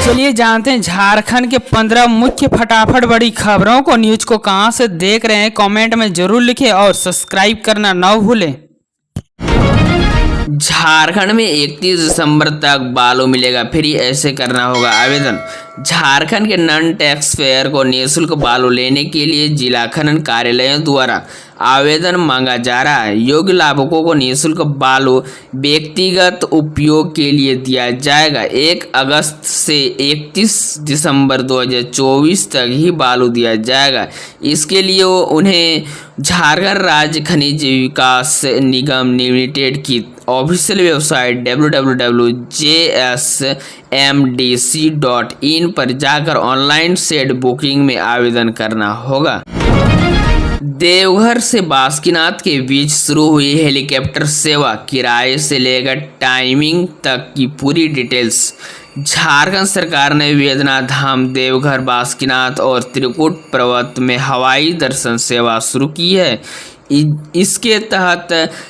चलिए जानते हैं झारखंड के 15 मुख्य फटाफट बड़ी खबरों को। न्यूज को कहां से देख रहे हैं कमेंट में जरूर लिखें और सब्सक्राइब करना न भूलें। झारखंड में 31 दिसंबर तक बालू मिलेगा फ्री, ऐसे करना होगा आवेदन। झारखंड के नॉन टैक्स पेयर को निःशुल्क बालू लेने के लिए जिला खनन कार्यालयों द्वारा आवेदन मांगा जा रहा है। योग्य लाभुकों को निःशुल्क बालू व्यक्तिगत उपयोग के लिए दिया जाएगा। 1 अगस्त से 31 दिसंबर 2024 तक ही बालू दिया जाएगा। इसके लिए उन्हें झारखंड राज्य खनिज विकास निगम लिमिटेड की ऑफिशियल वेबसाइट www.jsmdc.in पर जाकर ऑनलाइन सेट बुकिंग में आवेदन करना होगा। देवघर से बासुकीनाथ के बीच शुरू हुई हेलीकॉप्टर सेवा, किराए से लेकर टाइमिंग तक की पूरी डिटेल्स। झारखंड सरकार ने वेदना धाम, देवघर, बासुकीनाथ और त्रिकुट पर्वत में हवाई दर्शन सेवा शुरू की है। इसके तहत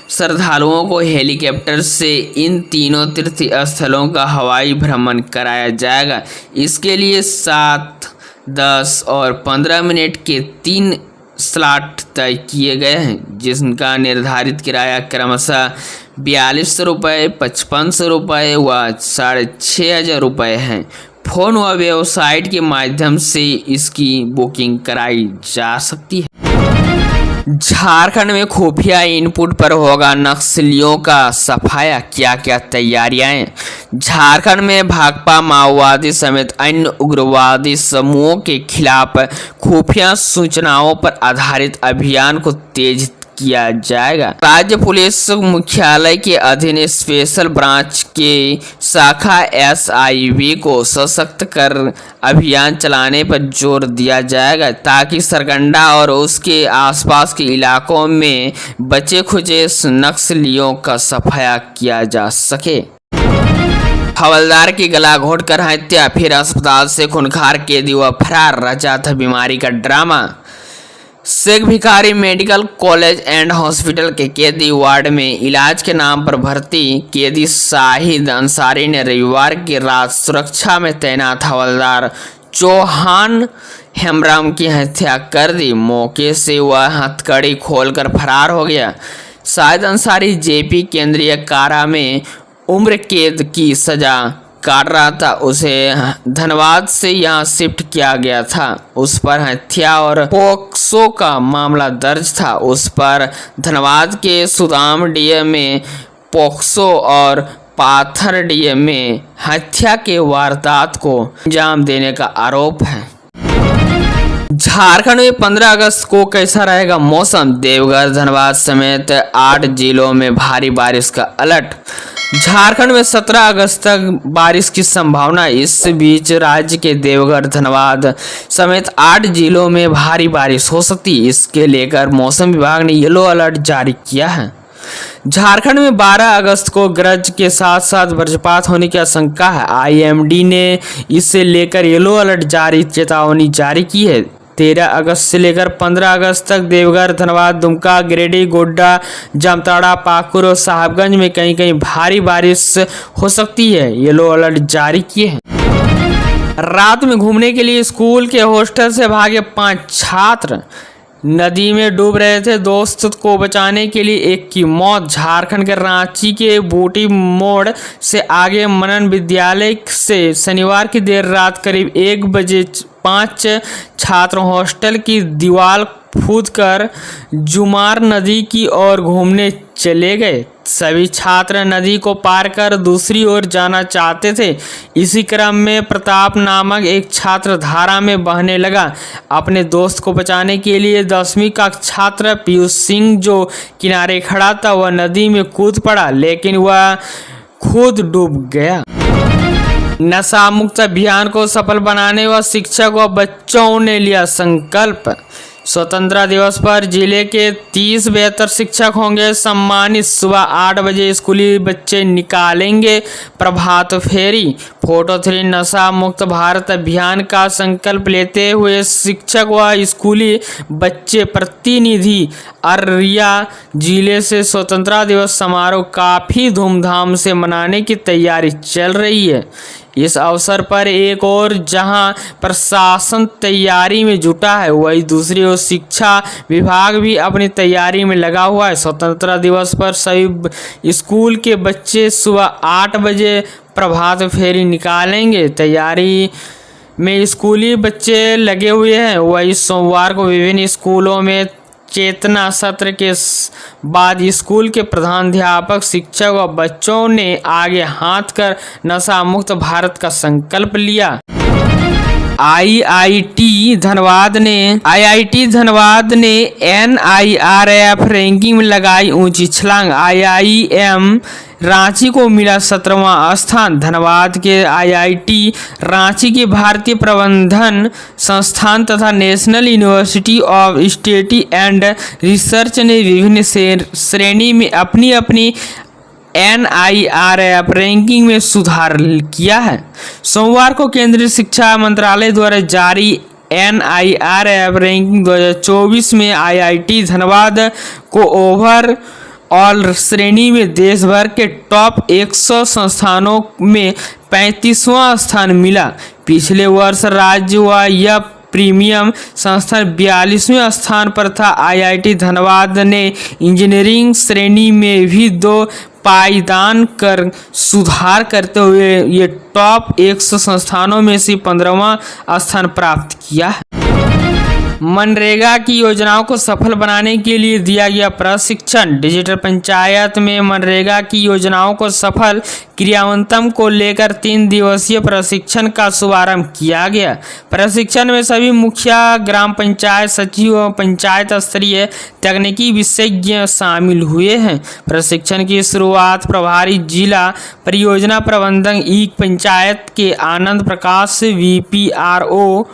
श्रद्धालुओं को हेलीकॉप्टर से इन तीनों तीर्थ स्थलों का हवाई भ्रमण कराया जाएगा। इसके लिए 7, 10 और 15 मिनट के 3 स्लॉट तय किए गए हैं, जिनका निर्धारित किराया क्रमशः 4200 रुपये, 5500 रुपये व 6500 रुपये है। फोन व वेबसाइट के माध्यम से इसकी बुकिंग कराई जा सकती है। झारखंड में खुफिया इनपुट पर होगा नक्सलियों का सफाया, क्या क्या तैयारियां हैं। झारखंड में भाकपा, माओवादी समेत अन्य उग्रवादी समूहों के खिलाफ खुफिया सूचनाओं पर आधारित अभियान को तेज किया जाएगा। राज्य पुलिस मुख्यालय के अधीन स्पेशल ब्रांच के शाखा SIV को सशक्त कर अभियान चलाने पर जोर दिया जाएगा, ताकि सरकंडा और उसके आसपास के इलाकों में बचे खुचे नक्सलियों का सफाया किया जा सके। हवलदार की गला घोंटकर हत्या, फिर अस्पताल से खूंखार कैदी व फरार, रचा था बीमारी का drama. Sheikh Bhikhari medical college and hospital के कैदी वार्ड में इलाज के नाम पर भर्ती कैदी शाहिद अंसारी ने रविवार की रात सुरक्षा में तैनात हवलदार चौहान हेमराम की हत्या कर दी। मौके से वह हथकड़ी खोलकर फरार हो गया। शाहिद अंसारी JP केंद्रीय कारा में उम्र कैद की सजा काट रहा था। उसे धनबाद से यहाँ शिफ्ट किया गया था। उस पर हत्या और पोक्सो का मामला दर्ज था। उस पर धनबाद के सुदाम DM में पोक्सो और पाथर DM में हत्या के वारदात को अंजाम देने का आरोप है। झारखंड में 15 अगस्त को कैसा रहेगा मौसम। देवघर, धनबाद समेत 8 जिलों में भारी बारिश का अलर्ट। झारखंड में 17 अगस्त तक बारिश की संभावना। इस बीच राज्य के देवघर, धनबाद समेत 8 जिलों में भारी बारिश हो सकती है। इसके लेकर मौसम विभाग ने येलो अलर्ट जारी किया है। झारखंड में 12 अगस्त को गरज के साथ साथ वज्रपात होने की आशंका है। IMD ने इसे लेकर येलो अलर्ट जारी चेतावनी जारी की है। 13 अगस्त से लेकर 15 अगस्त तक देवघर, धनबाद, दुमका, गिरिडीह, गोड्डा, जामताड़ा, पाकुड़ और साहिबगंज में कहीं कहीं भारी बारिश हो सकती है। येलो अलर्ट जारी किए हैं। रात में घूमने के लिए स्कूल के हॉस्टल से भागे 5 छात्र, नदी में डूब रहे थे। दोस्त को बचाने के लिए एक की मौत। झारखंड के रांची के बूटी मोड़ से आगे मनन विद्यालय से शनिवार की देर रात करीब 1 बजे 5 छात्र हॉस्टल की दीवार कूदकर जुमार नदी की ओर घूमने चले गए। सभी छात्र नदी को पार कर दूसरी ओर जाना चाहते थे। इसी क्रम में प्रताप नामक एक छात्र धारा में बहने लगा। अपने दोस्त को बचाने के लिए 10वीं का छात्र पीयूष सिंह जो किनारे खड़ा था, वह नदी में कूद पड़ा, लेकिन वह खुद डूब गया। नशा मुक्त अभियान को सफल बनाने व शिक्षक व बच्चों ने लिया संकल्प। स्वतंत्रता दिवस पर जिले के 30 बेहतर शिक्षक होंगे सम्मानित। सुबह 8 बजे स्कूली बच्चे निकालेंगे प्रभात फेरी। फोटो 3 नशा मुक्त भारत अभियान का संकल्प लेते हुए शिक्षक व स्कूली बच्चे प्रतिनिधि अररिया जिले से स्वतंत्रता दिवस समारोह काफ़ी धूमधाम से मनाने की तैयारी चल रही है। इस अवसर पर एक और जहां प्रशासन तैयारी में जुटा है, वही दूसरी ओर शिक्षा विभाग भी अपनी तैयारी में लगा हुआ है। स्वतंत्रता दिवस पर सभी स्कूल के बच्चे सुबह 8 बजे प्रभात फेरी निकालेंगे। तैयारी में स्कूली बच्चे लगे हुए हैं। वही सोमवार को विभिन्न स्कूलों में चेतना सत्र के बाद स्कूल के प्रधानाध्यापक, शिक्षक और बच्चों ने आगे हाथ कर नशा मुक्त भारत का संकल्प लिया। आईआईटी धनबाद ने NIRF रैंकिंग में लगाई ऊंची छलांग। IIM रांची को मिला 17वां स्थान। धनबाद के IIT रांची के भारतीय प्रबंधन संस्थान तथा national university of study and research ने विभिन्न श्रेणी में अपनी अपनी NIRF रैंकिंग में सुधार किया है। सोमवार को केंद्रीय शिक्षा मंत्रालय द्वारा जारी NIRF रैंकिंग 2024 में IIT धनबाद को ओवरऑल श्रेणी में देश भर के टॉप 100 संस्थानों में 35वां स्थान मिला। पिछले वर्ष राज्य व यह प्रीमियम संस्थान 42वें स्थान पर था। IIT धनबाद ने इंजीनियरिंग श्रेणी में भी 2 पायदान कर सुधार करते हुए ये टॉप 100 संस्थानों में से 15वां स्थान प्राप्त किया है। मनरेगा की योजनाओं को सफल बनाने के लिए दिया गया प्रशिक्षण। डिजिटल पंचायत में मनरेगा की योजनाओं को सफल क्रियान्वयन को लेकर 3 दिवसीय प्रशिक्षण का शुभारंभ किया गया। प्रशिक्षण में सभी मुखिया, ग्राम पंचायत सचिव और पंचायत स्तरीय तकनीकी विशेषज्ञ शामिल हुए हैं। प्रशिक्षण की शुरुआत प्रभारी जिला परियोजना प्रबंधक ई पंचायत के आनंद प्रकाश, VPRO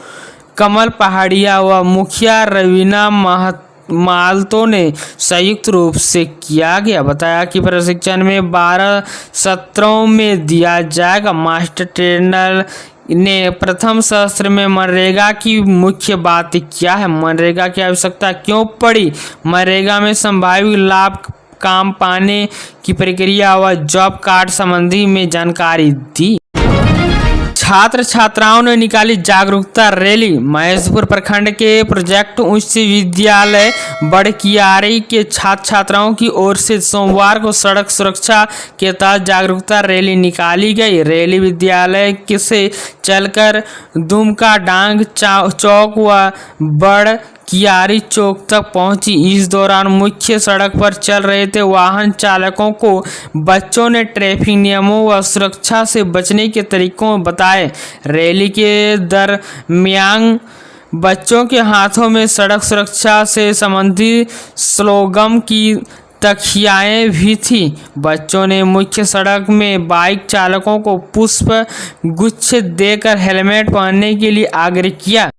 कमल पहाड़िया व मुखिया रवीना मालतो ने संयुक्त रूप से किया गया। बताया कि प्रशिक्षण में 12 सत्रों में दिया जाएगा। मास्टर ट्रेनर ने प्रथम सत्र में मनरेगा की मुख्य बातें क्या है, मनरेगा की आवश्यकता क्यों पड़ी, मनरेगा में संभावित लाभ, काम पाने की प्रक्रिया व जॉब कार्ड संबंधी में जानकारी दी। छात्र छात्राओं ने निकाली जागरूकता रैली। महेशपुर प्रखंड के प्रोजेक्ट उच्च विद्यालय बड़कियारी के छात्र छात्राओं की ओर से सोमवार को सड़क सुरक्षा के तहत जागरूकता रैली निकाली गई। रैली विद्यालय से चलकर दुमका डांग चौक व बड़ कियारी चौक तक पहुंची। इस दौरान मुख्य सड़क पर चल रहे थे वाहन चालकों को बच्चों ने ट्रैफिक नियमों व सुरक्षा से बचने के तरीकों बताए। रैली के दरमियान बच्चों के हाथों में सड़क सुरक्षा से संबंधित स्लोगन की तख्तियाँ भी थी। बच्चों ने मुख्य सड़क में बाइक चालकों को पुष्प गुच्छ देकर हेलमेट पहनने के लिए आग्रह किया।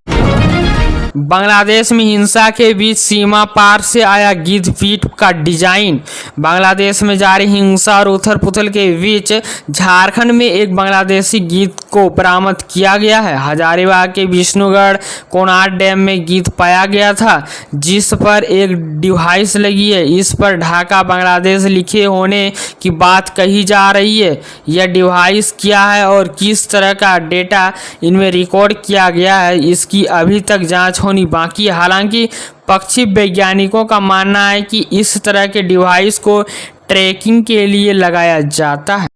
बांग्लादेश में हिंसा के बीच सीमा पार से आया गिद्धपीठ का डिजाइन। बांग्लादेश में जारी हिंसा और उथल पुथल के बीच झारखंड में एक बांग्लादेशी गिद्ध को बरामद किया गया है। हजारीबाग के विष्णुगढ़ कोनार डैम में गिद्ध पाया गया था, जिस पर एक डिवाइस लगी है। इस पर ढाका बांग्लादेश लिखे होने की बात कही जा रही है। यह डिवाइस क्या है और किस तरह का डेटा इनमें रिकॉर्ड किया गया है, इसकी अभी तक जांच होनी बाकी है। हालांकि पक्षी वैज्ञानिकों का मानना है कि इस तरह के डिवाइस को ट्रैकिंग के लिए लगाया जाता है।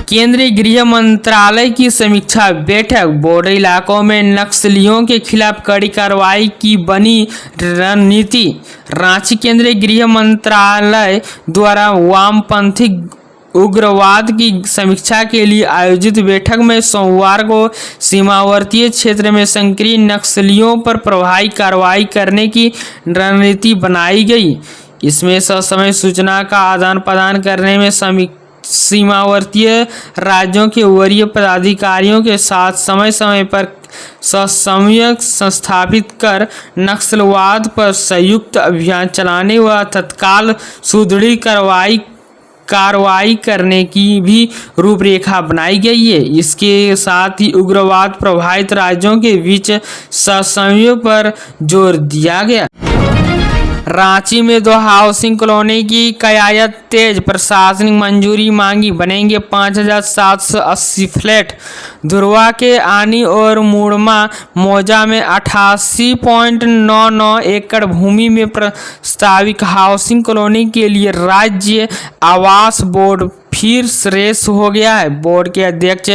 केंद्रीय गृह मंत्रालय की समीक्षा बैठक। बॉर्डर इलाकों में नक्सलियों के खिलाफ कड़ी कार्रवाई की बनी रणनीति। रांची केंद्रीय गृह मंत्रालय द्वारा वामपंथी उग्रवाद की समीक्षा के लिए आयोजित बैठक में सोमवार को सीमावर्ती क्षेत्र में सक्रिय नक्सलियों पर प्रभावी कार्रवाई करने की रणनीति बनाई गई। इसमें ससमय सूचना का आदान प्रदान करने में सीमावर्ती राज्यों के वरीय पदाधिकारियों के साथ समय समय पर समन्वय स्थापित कर नक्सलवाद पर संयुक्त अभियान चलाने व तत्काल सुदृढ़ कार्रवाई करने की भी रूपरेखा बनाई गई है। इसके साथ ही उग्रवाद प्रभावित राज्यों के बीच समन्वय पर जोर दिया गया। रांची में 2 हाउसिंग कॉलोनी की कयायत तेज, प्रशासनिक मंजूरी मांगी, बनेंगे 5780 फ्लैट। धुरवा के आनी और मुड़मा मौजा में 88.99 एकड़ भूमि में प्रस्तावित हाउसिंग कॉलोनी के लिए राज्य आवास बोर्ड फिर रेस हो गया है। बोर्ड के अध्यक्ष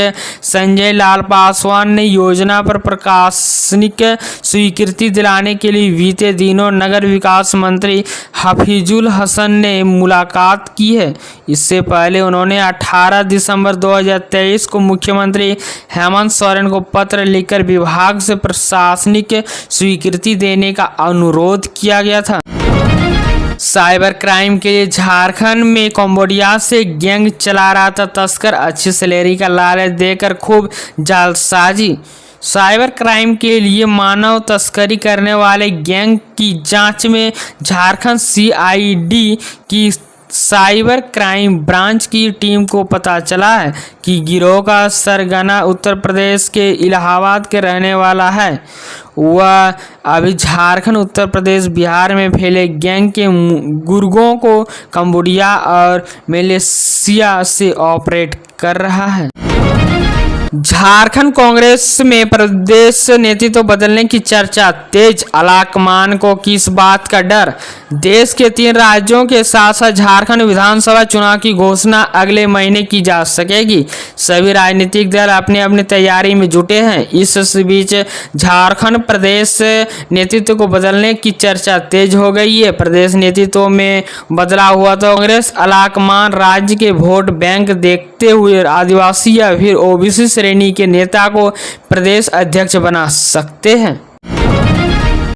संजय लाल पासवान ने योजना पर प्रशासनिक स्वीकृति दिलाने के लिए बीते दिनों नगर विकास मंत्री हफीजुल हसन ने मुलाकात की है। इससे पहले उन्होंने 18 दिसंबर 2023 को मुख्यमंत्री हेमंत सोरेन को पत्र लिखकर विभाग से प्रशासनिक स्वीकृति देने का अनुरोध किया गया था। साइबर क्राइम के लिए झारखंड में कंबोडिया से गैंग चला रहा था तस्कर, अच्छी सैलरी का लालच देकर खूब जालसाजी। साइबर क्राइम के लिए मानव तस्करी करने वाले गैंग की जांच में झारखंड CID की साइबर क्राइम ब्रांच की टीम को पता चला है कि गिरोह का सरगना उत्तर प्रदेश के इलाहाबाद के रहने वाला है। वह अभी झारखंड, उत्तर प्रदेश, बिहार में फैले गैंग के गुर्गों को कंबोडिया और मलेशिया से ऑपरेट कर रहा है। झारखंड कांग्रेस में प्रदेश नेतृत्व बदलने की चर्चा तेज, आलाकमान को किस बात का डर। देश के 3 राज्यों के साथ साथ झारखंड विधानसभा चुनाव की घोषणा अगले महीने की जा सकेगी। सभी राजनीतिक दल अपनी अपनी तैयारी में जुटे हैं। इस बीच झारखंड प्रदेश नेतृत्व को बदलने की चर्चा तेज हो गई है। प्रदेश नेतृत्व में बदला हुआ तो कांग्रेस आलाकमान राज्य के वोट बैंक देखते हुए आदिवासी या फिर OBC श्रेणी के नेता को प्रदेश अध्यक्ष बना सकते हैं।